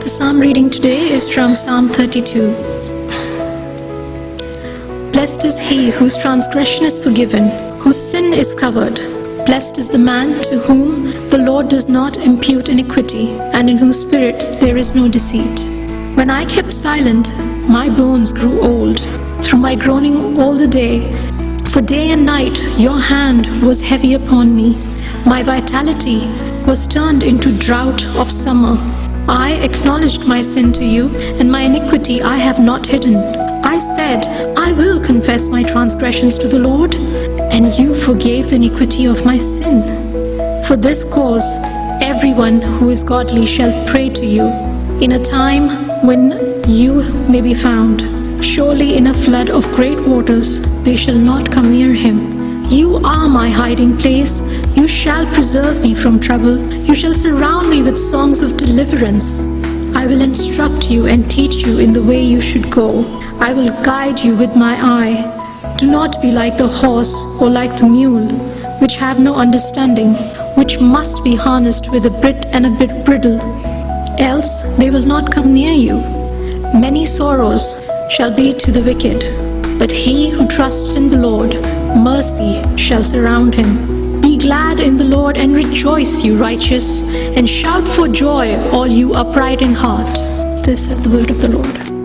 The psalm reading today is from Psalm 32. Blessed is he whose transgression is forgiven, whose sin is covered. Blessed is the man to whom the Lord does not impute iniquity, and in whose spirit there is no deceit. When I kept silent, my bones grew old, through my groaning all the day. For day and night your hand was heavy upon me. My vitality was turned into drought of summer. I acknowledged my sin to you, and my iniquity I have not hidden. I said, I will confess my transgressions to the Lord, and you forgave the iniquity of my sin. For this cause, everyone who is godly shall pray to you in a time when you may be found. Surely in a flood of great waters they shall not come near him. You are my hiding place. You shall preserve me from trouble. You shall surround me with songs of deliverance. I will instruct you and teach you in the way you should go. I will guide you with my eye. Do not be like the horse or like the mule, which have no understanding, which must be harnessed with a bit and a bit bridle, else they will not come near you. Many sorrows shall be to the wicked, but he who trusts in the Lord, mercy shall surround him. Be glad in the Lord and rejoice, you righteous, and shout for joy, all you upright in heart. This is the word of the Lord.